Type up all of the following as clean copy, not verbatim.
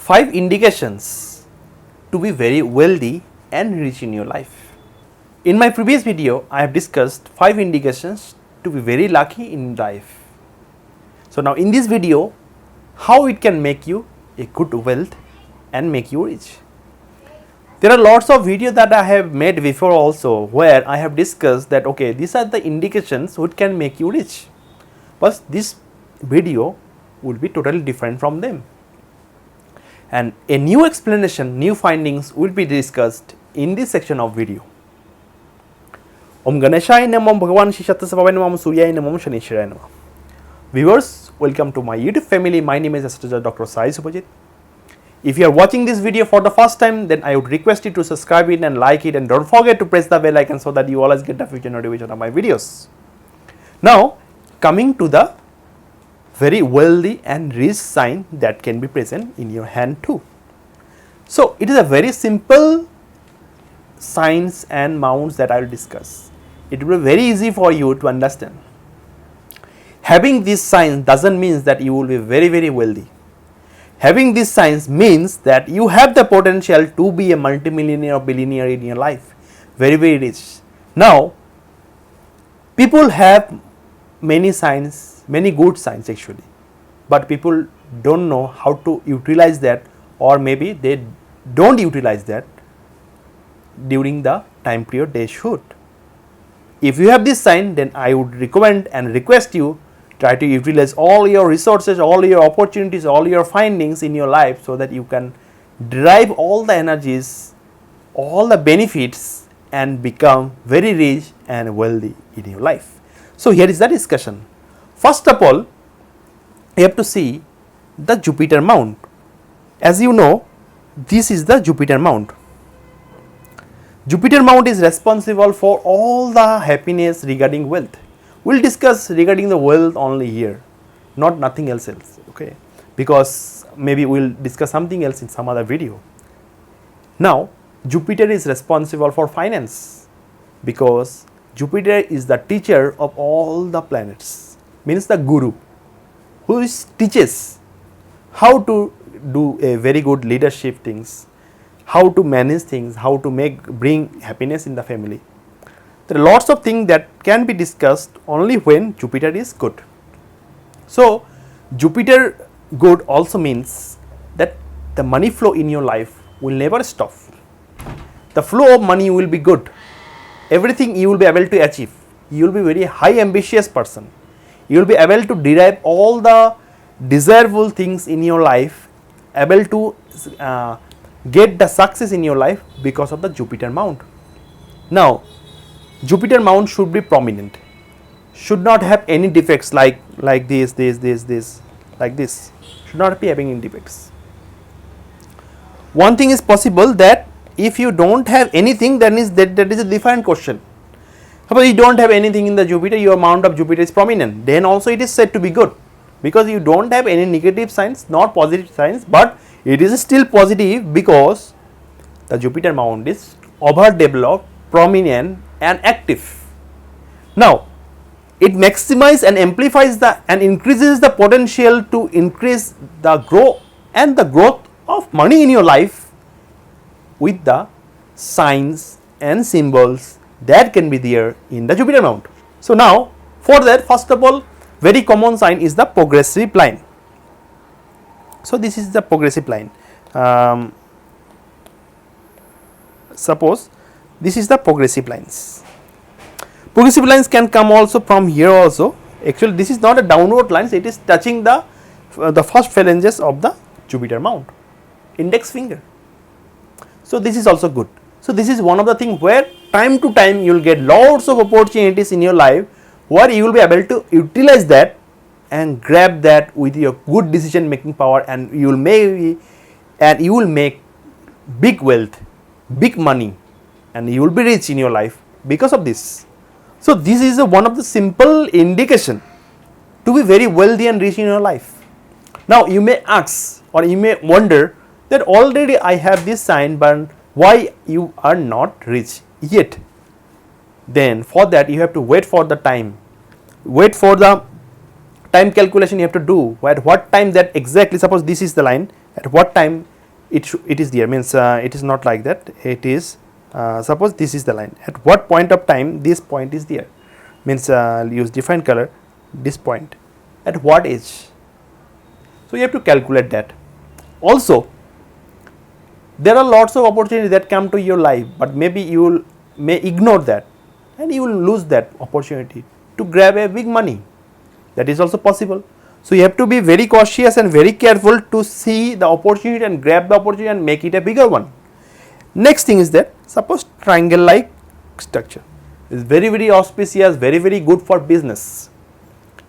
5 indications to be very wealthy and rich in your life. In my previous video, I have discussed 5 indications to be very lucky in life. So now in this video, how it can make you a good wealth and make you rich. There are lots of videos that I have made before also where I have discussed that okay, these are the indications which can make you rich. But this video will be totally different from them. And a new explanation, new findings will be discussed in this section of video. Om Ganeshaya Namah, Bhagavan Shishatasavaya Namah, Suryaya Namah, Shanishwaraya Namah. Viewers, welcome to my YouTube family. My name is Astrologer Dr. Sai Suvajit. If you are watching this video for the first time, then I would request you to subscribe it and like it, and don't forget to press the bell icon so that you always get the future notification of my videos. Now, coming to the very wealthy and rich sign that can be present in your hand too. So, it is a very simple signs and mounts that I will discuss. It will be very easy for you to understand. Having these signs doesn't mean that you will be very wealthy. Having these signs means that you have the potential to be a multimillionaire or billionaire in your life, very rich. Now, people have many signs, many good signs actually, but people don't know how to utilize that, or maybe they don't utilize that during the time period they should. If you have this sign, then I would recommend and request you try to utilize all your resources, all your opportunities, all your findings in your life so that you can derive all the energies, all the benefits and become very rich and wealthy in your life. So, here is the discussion. First of all, you have to see the Jupiter mount. As you know, this is the Jupiter mount. Jupiter mount is responsible for all the happiness regarding wealth. We will discuss regarding the wealth only here, not nothing else, okay, because maybe we will discuss something else in some other video. Now, Jupiter is responsible for finance because Jupiter is the teacher of all the planets, means the guru who teaches how to do a very good leadership things, how to manage things, how to bring happiness in the family. There are lots of things that can be discussed only when Jupiter is good. So, Jupiter good also means that the money flow in your life will never stop. The flow of money will be good. Everything you will be able to achieve. You will be very high ambitious person. You will be able to derive all the desirable things in your life, able to get the success in your life because of the Jupiter mount. Now, Jupiter mount should be prominent, should not have any defects like this, like this, should not be having any defects. One thing is possible that if you don't have anything, then that is a different question. Suppose you don't have anything in the Jupiter, your mount of Jupiter is prominent, then also it is said to be good because you don't have any negative signs, not positive signs, but it is still positive because the Jupiter mount is overdeveloped, prominent and active. Now, it maximizes and amplifies and increases the potential to increase the growth of money in your life with the signs and symbols that can be there in the Jupiter mount. So, now for that, first of all, very common sign is the progressive line. So, this is the progressive line. Suppose this is the progressive lines. Progressive lines can come also from here also. Actually, this is not a downward lines, it is touching the first phalanges of the Jupiter mount, index finger. So, this is also good. So, this is one of the things where time to time you will get lots of opportunities in your life where you will be able to utilize that and grab that with your good decision making power, and you will make big wealth, big money, and you will be rich in your life because of this. So, this is one of the simple indication to be very wealthy and rich in your life. Now, you may ask or you may wonder that already I have this sign, but why you are not rich yet? Then for that you have to wait for the time, wait for the time calculation you have to do, at what time that exactly, suppose this is the line, at what time it is there, means it is not like that. It is suppose this is the line, at what point of time this point is there, means use different color, this point at what age. So you have to calculate that. Also there are lots of opportunities that come to your life, but maybe you may ignore that and you will lose that opportunity to grab a big money. That is also possible. So you have to be very cautious and very careful to see the opportunity and grab the opportunity and make it a bigger one. Next thing is that suppose triangle like structure is very auspicious, very good for business.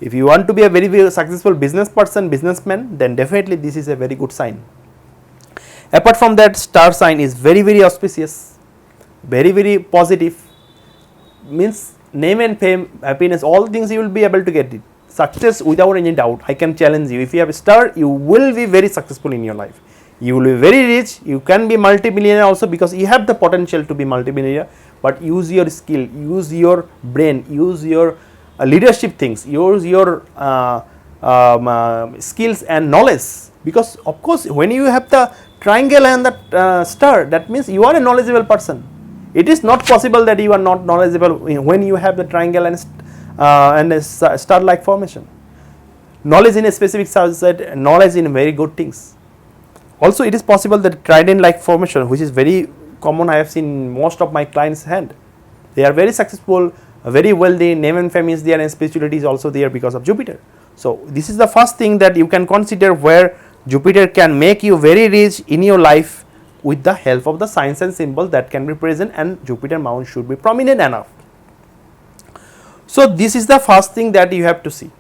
If you want to be a very successful business person, businessman, then definitely this is a very good sign. Apart from that, star sign is very auspicious, very positive, means name and fame, happiness, all things you will be able to get it. Success without any doubt. I can challenge you, if you have a star, you will be very successful in your life. You will be very rich, you can be multi-millionaire also, because you have the potential to be multi-millionaire, but use your skill, use your brain, use your leadership things, use your skills and knowledge, because of course when you have the triangle and the star, that means you are a knowledgeable person. It is not possible that you are not knowledgeable when you have the triangle and a star like formation. Knowledge in a specific subject, knowledge in very good things. Also it is possible that trident like formation, which is very common, I have seen most of my clients' hand. They are very successful, very wealthy, name and fame is there, and spirituality is also there because of Jupiter. So this is the first thing that you can consider, where Jupiter can make you very rich in your life with the help of the signs and symbols that can be present, and Jupiter mount should be prominent enough. So this is the first thing that you have to see.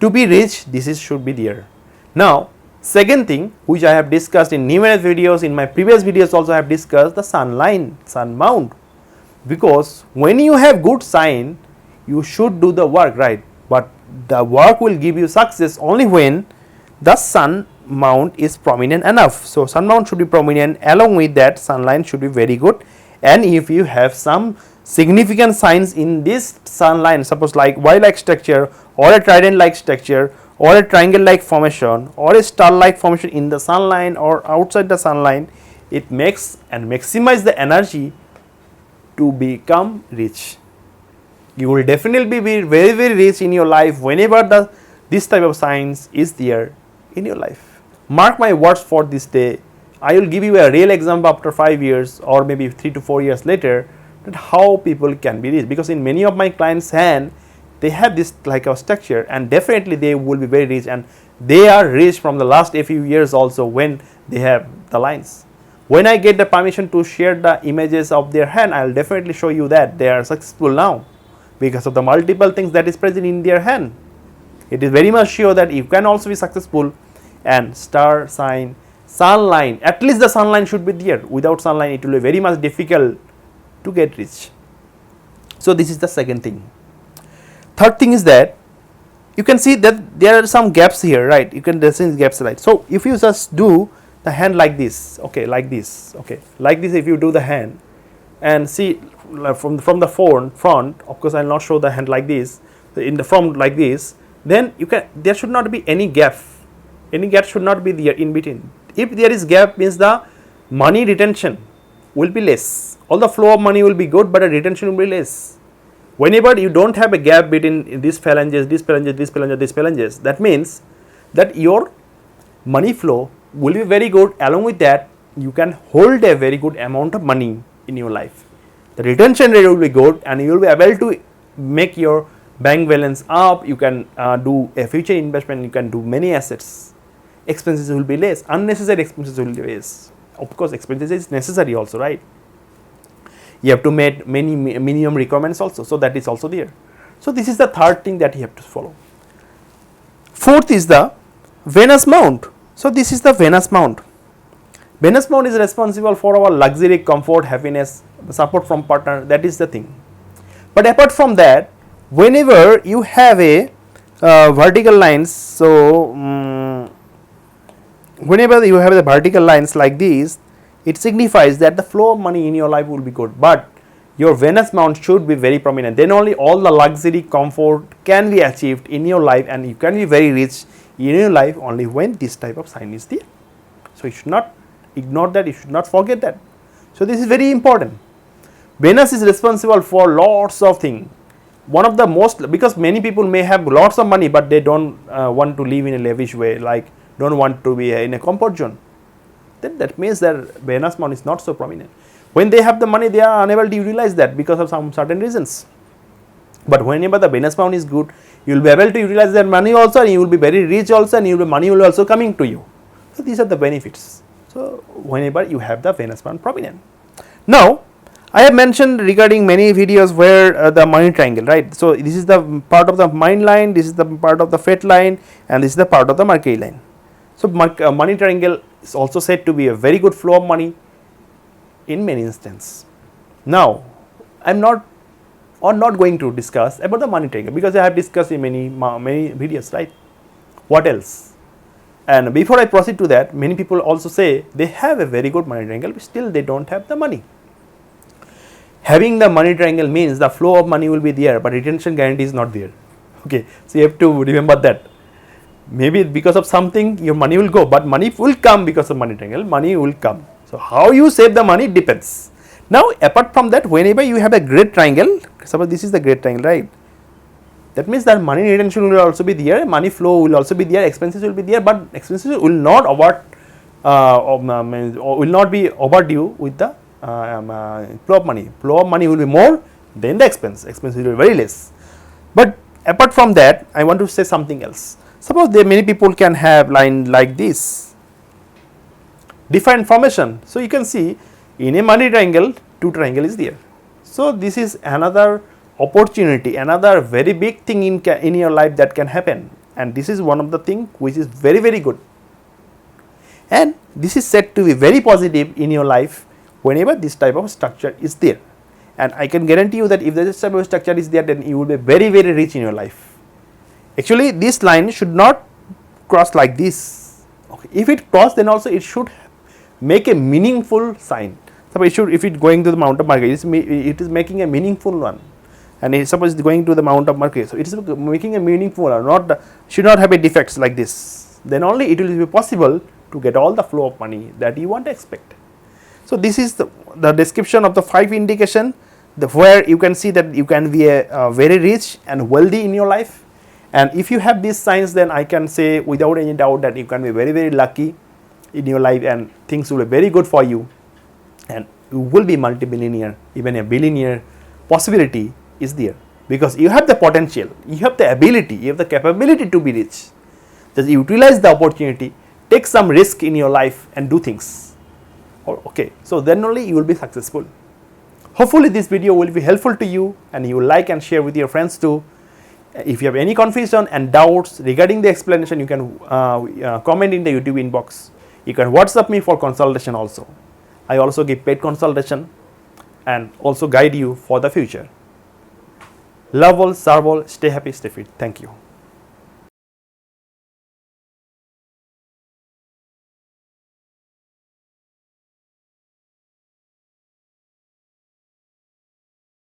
To be rich, this should be there. Now second thing, which I have discussed in numerous videos, in my previous videos also I have discussed the sun line, sun mount, because when you have good sign, you should do the work, right? But the work will give you success only when the sun mount is prominent enough. So sun mount should be prominent, along with that sun line should be very good. And if you have some significant signs in this sun line, suppose like Y like structure, or a trident like structure, or a triangle like formation, or a star like formation in the sun line or outside the sun line, it makes and maximize the energy to become rich. You will definitely be very rich in your life whenever this type of signs is there in your life. Mark my words for this day, I will give you a real example after 5 years or maybe 3 to 4 years later, that how people can be rich, because in many of my clients' hand they have this like a structure, and definitely they will be very rich, and they are rich from the last a few years also when they have the lines. When I get the permission to share the images of their hand, I will definitely show you that they are successful now because of the multiple things that is present in their hand. It is very much sure that you can also be successful. And star sign, sun line, at least the sun line should be there. Without sun line, it will be very much difficult to get rich. So this is the second thing. Third thing is that you can see that there are some gaps here, right? You can see gaps, right? So if you just do the hand like this, okay, like this, okay, like this, if you do the hand and see from the front, of course I will not show the hand like this, in the front like this, then you can, there should not be any gap. Any gap should not be there in between. If there is gap, means the money retention will be less. All the flow of money will be good, but the retention will be less. Whenever you don't have a gap between these phalanges, these phalanges, these phalanges, these phalanges, that means that your money flow will be very good. Along with that, you can hold a very good amount of money in your life. The retention rate will be good, and you will be able to make your bank balance up. You can do a future investment, you can do many assets. Expenses will be less, unnecessary expenses will be less. Of course, expenses is necessary also, right? You have to make many minimum requirements also, so that is also there. So this is the third thing that you have to follow. Fourth is the Venus mount. So this is the Venus mount. Venus mount is responsible for our luxury, comfort, happiness, support from partner, that is the thing. But apart from that, whenever you have a vertical lines, so whenever you have the vertical lines like this, it signifies that the flow of money in your life will be good, but your Venus mount should be very prominent. Then only all the luxury, comfort can be achieved in your life, and you can be very rich in your life only when this type of sign is there. So you should not ignore that, you should not forget that. So this is very important. Venus is responsible for lots of things. One of the most, because many people may have lots of money but they don't want to live in a lavish way, like don't want to be in a comfort zone, then that means that Venus moon is not so prominent. When they have the money, they are unable to utilize that because of some certain reasons. But whenever the Venus moon is good, you will be able to utilize that money also, and you will be very rich also, and money will also coming to you. So these are the benefits. So whenever you have the Venus moon prominent. Now I have mentioned regarding many videos where the money triangle, right? So this is the part of the mind line, this is the part of the fate line, and this is the part of the Mercury line. So money triangle is also said to be a very good flow of money in many instances. Now I am not going to discuss about the money triangle because I have discussed in many videos, right? What else? And before I proceed to that, many people also say they have a very good money triangle but still they don't have the money. Having the money triangle means the flow of money will be there but retention guarantee is not there. Okay, so you have to remember that. Maybe because of something your money will go, but money will come because of money triangle, money will come. So how you save the money depends. Now apart from that, whenever you have a great triangle, suppose this is the great triangle, right? That means that money retention will also be there, money flow will also be there, expenses will be there, but expenses will not will not be overdue with the flow of money. Flow of money will be more than the expense. Expenses will be very less. But apart from that, I want to say something else. Suppose there many people can have line like this, different formation. So you can see in a money triangle, two triangle is there. So this is another opportunity, another very big thing in your life that can happen, and this is one of the thing which is very good, and this is said to be very positive in your life whenever this type of structure is there. And I can guarantee you that if this type of structure is there, then you will be very rich in your life. Actually this line should not cross like this. Okay. If it cross, then also it should make a meaningful sign. Suppose if it going to the Mount of Mercury, it is making a meaningful one, and suppose it is going to the Mount of Mercury, so it is making a meaningful one, should not have a defects like this. Then only it will be possible to get all the flow of money that you want to expect. So this is the description of the 5 indication, where you can see that you can be a very rich and wealthy in your life. And if you have these signs, then I can say without any doubt that you can be very lucky in your life, and things will be very good for you, and you will be multi-billionaire, even a billionaire possibility is there, because you have the potential, you have the ability, you have the capability to be rich. Just utilize the opportunity, take some risk in your life and do things. Okay, so then only you will be successful. Hopefully this video will be helpful to you, and you will like and share with your friends too. If you have any confusion and doubts regarding the explanation, you can comment in the YouTube inbox. You can WhatsApp me for consultation also. I also give paid consultation and also guide you for the future. Love all, serve all, stay happy, stay fit. Thank you.